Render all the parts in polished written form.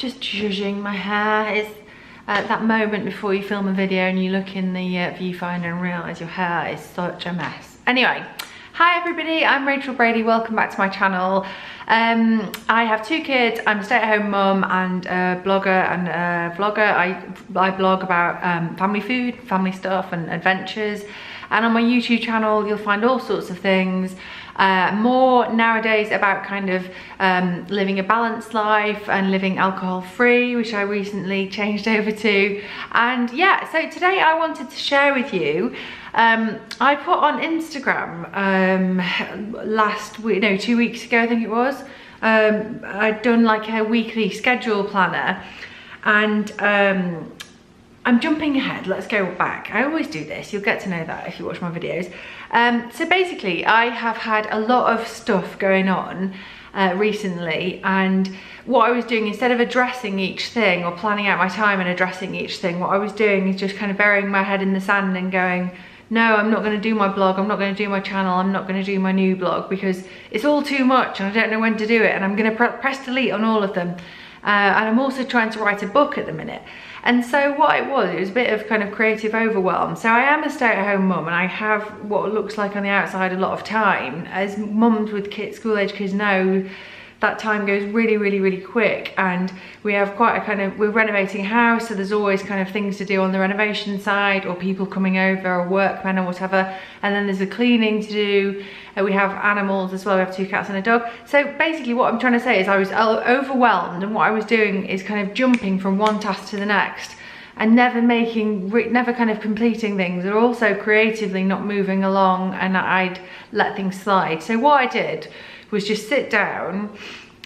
just zhuzhing my hair. It's that moment before you film a video and you look in the viewfinder and realise your hair is such a mess. Anyway, hi everybody, I'm Rachel Brady, welcome back to my channel. I have 2 kids, I'm a stay-at-home mum and a blogger and a vlogger. I blog about family food, family stuff and adventures. And on my YouTube channel, you'll find all sorts of things. More nowadays about kind of living a balanced life and living alcohol free, which I recently changed over to. And yeah, so today I wanted to share with you, I put on Instagram last week, no, 2 weeks ago I think it was, I'd done like a weekly schedule planner, and I'm jumping ahead, let's go back. I always do this, you'll get to know that if you watch my videos. So basically, I have had a lot of stuff going on recently, and what I was doing, instead of addressing each thing or planning out my time and addressing each thing, what I was doing is just kind of burying my head in the sand and going, no, I'm not going to do my blog, I'm not going to do my channel, I'm not going to do my new blog because it's all too much and I don't know when to do it, and I'm going to press delete on all of them. And I'm also trying to write a book at the minute. And so what it was a bit of kind of creative overwhelm. So I am a stay-at-home mum and I have what looks like on the outside a lot of time. As mums with kids, school-age kids know, that time goes really quick, and we have quite a kind of, we're renovating a house, so there's always kind of things to do on the renovation side, or people coming over, or workmen or whatever, and then there's the cleaning to do. We have animals as well, we have 2 cats and a dog. So basically what I'm trying to say is I was overwhelmed, and what I was doing is kind of jumping from one task to the next and never kind of completing things, or also creatively not moving along, and I'd let things slide. So what I did was just sit down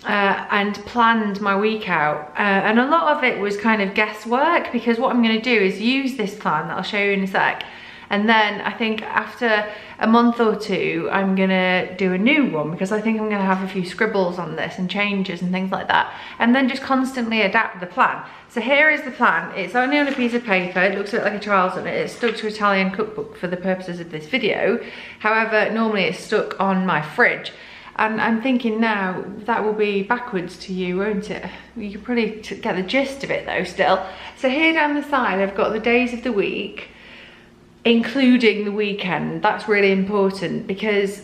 and planned my week out, and a lot of it was kind of guesswork, because what I'm going to do is use this plan that I'll show you in a sec, and then I think after a month or 2 I'm gonna do a new one, because I think I'm gonna have a few scribbles on this and changes and things like that, and then just constantly adapt the plan. So here is the plan. It's only on a piece of paper, it looks a bit like a child's on it. It's stuck to Italian cookbook for the purposes of this video. However, normally it's stuck on my fridge. And I'm thinking now, that will be backwards to you, won't it? You can probably get the gist of it though still. So here down the side, I've got the days of the week, including the weekend. That's really important, because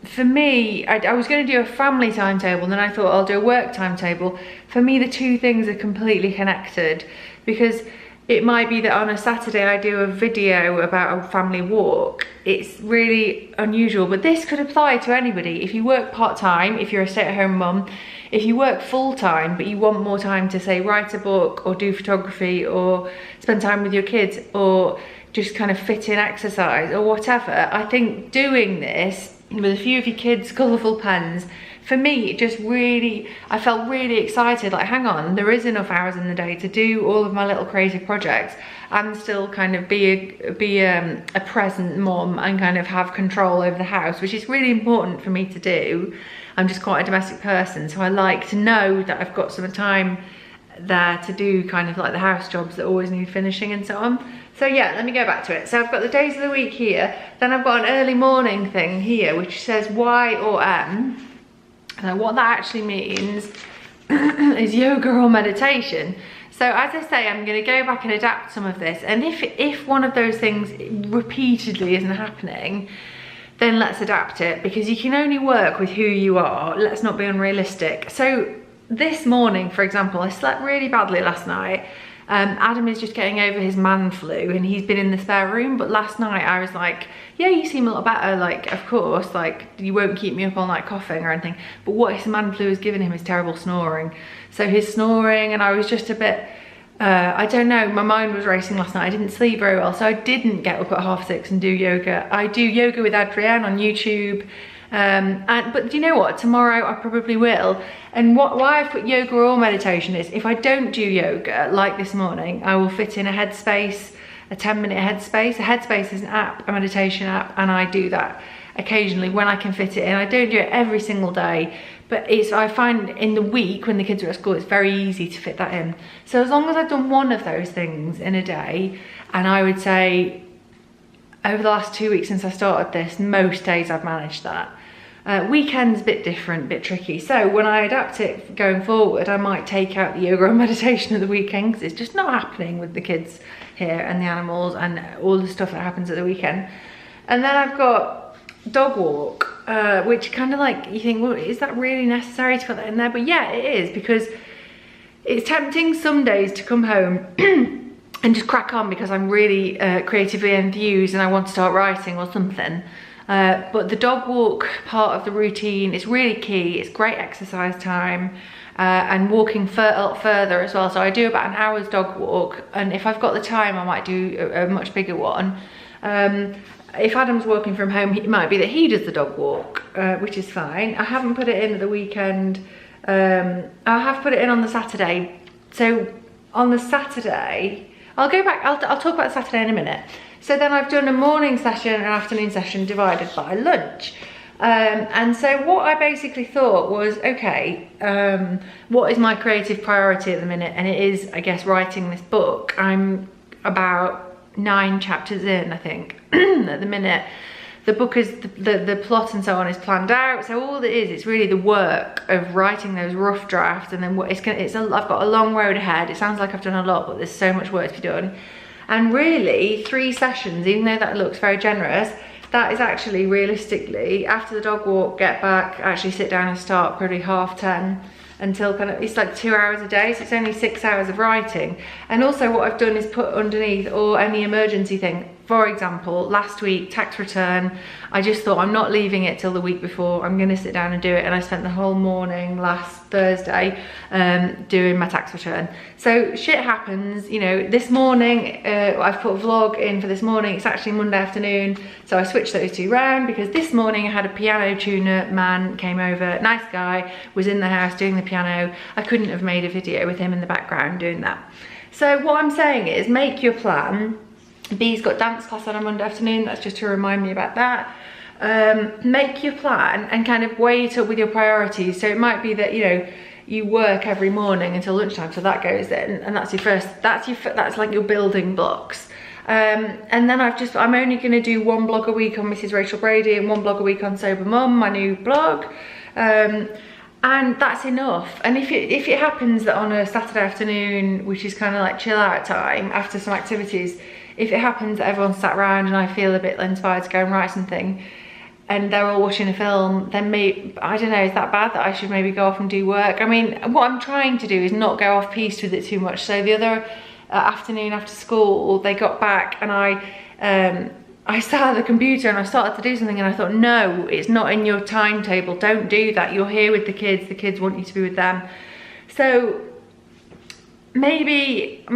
for me, I was going to do a family timetable, and then I thought I'll do a work timetable. For me, the 2 things are completely connected, because it might be that on a Saturday I do a video about a family walk. It's really unusual, but this could apply to anybody. If you work part-time, if you're a stay-at-home mum, if you work full-time but you want more time to, say, write a book or do photography or spend time with your kids or just kind of fit in exercise or whatever, I think doing this with a few of your kids' colourful pens, for me, it just really, I felt really excited, like, hang on, there is enough hours in the day to do all of my little creative projects and still kind of be a present mum and kind of have control over the house, which is really important for me to do. I'm just quite a domestic person, so I like to know that I've got some time there to do kind of like the house jobs that always need finishing and so on. So yeah, let me go back to it. So I've got the days of the week here, then I've got an early morning thing here which says Y or M. Now what that actually means is yoga or meditation. So as I say, I'm going to go back and adapt some of this, and if one of those things repeatedly isn't happening, then let's adapt it, because you can only work with who you are. Let's not be unrealistic. So this morning, for example, I slept really badly last night. Adam is just getting over his man flu and he's been in the spare room, but last night I was like, yeah, you seem a lot better, like, of course, like, you won't keep me up all night coughing or anything, but what his man flu has given him is terrible snoring. So his snoring, and I was just a bit, I don't know, my mind was racing last night. I didn't sleep very well, so I didn't get up at 6:30 and do yoga. I do yoga with Adrienne on YouTube. But do you know what, tomorrow I probably will. And why I've put yoga or meditation is, if I don't do yoga like this morning, I will fit in a headspace, a 10-minute headspace. A headspace is an app, a meditation app, and I do that occasionally when I can fit it in. I don't do it every single day, but I find in the week when the kids are at school, it's very easy to fit that in. So as long as I've done one of those things in a day, and I would say over the last 2 weeks since I started this, most days I've managed that. Weekends, a bit different, a bit tricky. So when I adapt it going forward, I might take out the yoga and meditation at the weekend, because it's just not happening with the kids here and the animals and all the stuff that happens at the weekend. And then I've got dog walk, which kind of like, you think, well, is that really necessary to put that in there? But yeah, it is, because it's tempting some days to come home and just crack on because I'm really creatively enthused and I want to start writing or something. But the dog walk part of the routine is really key. It's great exercise time, and walking further as well. So I do about an hour's dog walk, and if I've got the time, I might do a much bigger one. If Adam's working from home, it might be that he does the dog walk, which is fine. I haven't put it in at the weekend. I have put it in on the Saturday. So on the Saturday, I'll go back, I'll talk about Saturday in a minute. So then I've done a morning session and an afternoon session divided by lunch. And so what I basically thought was, okay, what is my creative priority at the minute? And it is, I guess, writing this book. I'm about 9 chapters in, I think, at the minute. The book is, the plot and so on is planned out. So all it is, it's really the work of writing those rough drafts, and then I've got a long road ahead. It sounds like I've done a lot, but there's so much work to be done. And really 3 sessions, even though that looks very generous, that is actually realistically, after the dog walk, get back, actually sit down and start probably 10:30 until kind of, it's like 2 hours a day, so it's only 6 hours of writing. And also what I've done is put underneath, or any emergency thing. For example, last week, tax return, I just thought, I'm not leaving it till the week before, I'm gonna sit down and do it. And I spent the whole morning last Thursday doing my tax return. So shit happens, you know. This morning, I've put a vlog in for this morning. It's actually Monday afternoon, so I switched those 2 round, because this morning I had a piano tuner man came over, nice guy, was in the house doing the piano. I couldn't have made a video with him in the background doing that. So what I'm saying is, make your plan. B's got dance class on a Monday afternoon, that's just to remind me about that. Make your plan and kind of weigh it up with your priorities. So it might be that, you know, you work every morning until lunchtime, so that goes in, and that's your first, that's like your building blocks. And then I'm only going to do 1 blog a week on Mrs. Rachel Brady and 1 blog a week on Sober Mum, my new blog. And that's enough. And if it happens that on a Saturday afternoon, which is kind of like chill out time after some activities, if it happens that everyone's sat around and I feel a bit inspired to go and write something, and they're all watching a film, then maybe, I don't know, is that bad that I should maybe go off and do work? I mean, what I'm trying to do is not go off piste with it too much. So the other afternoon after school, they got back, and I sat at the computer and I started to do something, and I thought, no, it's not in your timetable, don't do that. You're here with the kids want you to be with them. So maybe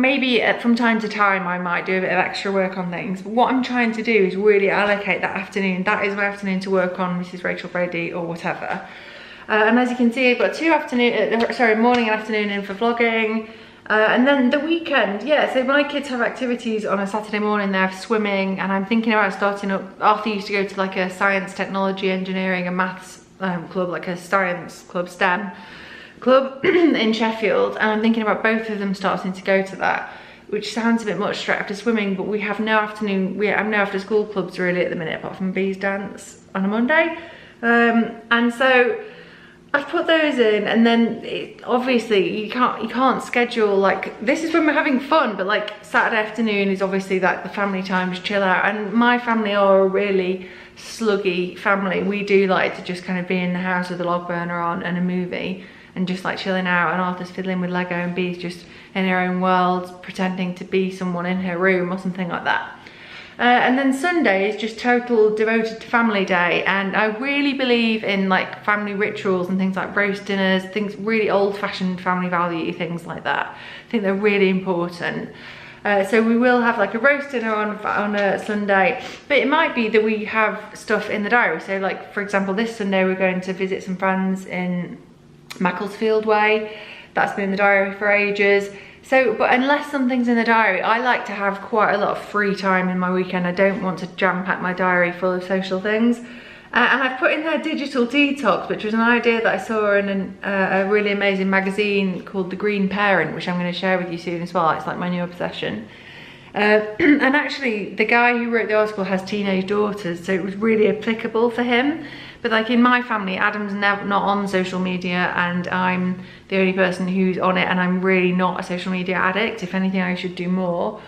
from time to time I might do a bit of extra work on things, but what I'm trying to do is really allocate that afternoon. That is my afternoon to work on Mrs. Rachel Brady or whatever. And as you can see, I've got 2 morning and afternoon in for vlogging. And then the weekend, yeah, so my kids have activities on a Saturday morning. They have swimming, and I'm thinking about starting up. Arthur used to go to like a science, technology, engineering and maths club, like a science club, STEM club in Sheffield, and I'm thinking about both of them starting to go to that, which sounds a bit much straight after swimming, but we have no after school clubs really at the minute, apart from Bee's dance on a Monday. And so I've put those in, and then obviously you can't schedule, like, this is when we're having fun, but like Saturday afternoon is obviously like the family time to chill out. And my family are a really sluggy family. We do like to just kind of be in the house with a log burner on and a movie and just like chilling out, and Arthur's fiddling with Lego and Bee's just in her own world pretending to be someone in her room or something like that. And then Sunday is just total devoted to family day, and I really believe in like family rituals and things like roast dinners, things really old-fashioned family value, things like that. I think they're really important. So we will have like a roast dinner on a Sunday, but it might be that we have stuff in the diary. So like, for example, this Sunday we're going to visit some friends in Macclesfield Way. That's been in the diary for ages. So, but unless something's in the diary, I like to have quite a lot of free time in my weekend. I don't want to jam pack my diary full of social things. And I've put in there digital detox, which was an idea that I saw in a really amazing magazine called The Green Parent, which I'm going to share with you soon as well. It's like my new obsession. And actually, the guy who wrote the article has teenage daughters, so it was really applicable for him. But like in my family, Adam's not on social media and I'm the only person who's on it, and I'm really not a social media addict. If anything, I should do more.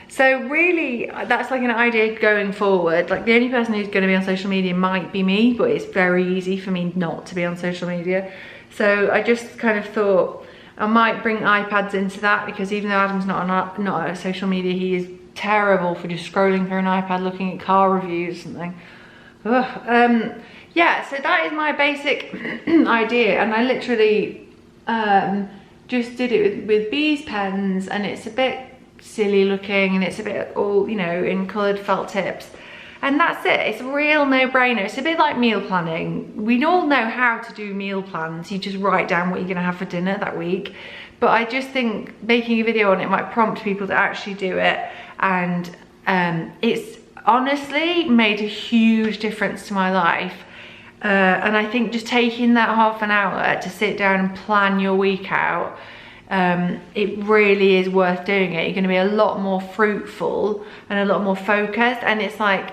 So really, that's like an idea going forward. Like the only person who's going to be on social media might be me, but it's very easy for me not to be on social media. So I just kind of thought I might bring iPads into that, because even though Adam's not on social media, he is terrible for just scrolling through an iPad looking at car reviews or something. Yeah, so that is my basic idea, and I literally just did it with B's pens, and it's a bit silly looking and it's a bit all, you know, in coloured felt tips, and that's it. It's a real no-brainer. It's a bit like meal planning. We all know how to do meal plans. You just write down what you're gonna have for dinner that week, but I just think making a video on it might prompt people to actually do it, and it's honestly made a huge difference to my life. And I think just taking that half an hour to sit down and plan your week out, it really is worth doing it. You're going to be a lot more fruitful and a lot more focused, and it's like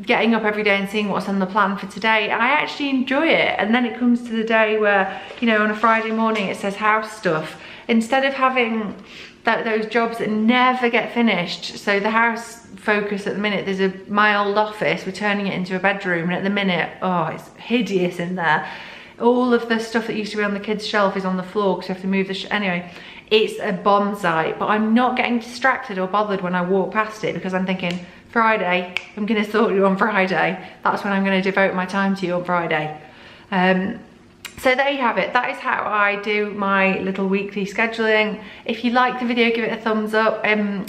getting up every day and seeing what's on the plan for today. I actually enjoy it. And then it comes to the day where, you know, on a Friday morning it says house stuff, instead of having those jobs that never get finished. So the house focus at the minute, there's my old office, we're turning it into a bedroom, and at the minute, oh, it's hideous in there. All of the stuff that used to be on the kids' shelf is on the floor because you have to move the anyway, it's a bomb site. But I'm not getting distracted or bothered when I walk past it, because I'm thinking, Friday, I'm gonna sort you on Friday. That's when I'm gonna devote my time to you on Friday. So there you have it. That is how I do my little weekly scheduling. If you like the video, give it a thumbs up, and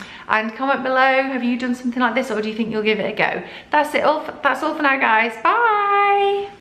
comment below, have you done something like this, or do you think you'll give it a go? That's all for now, guys. Bye.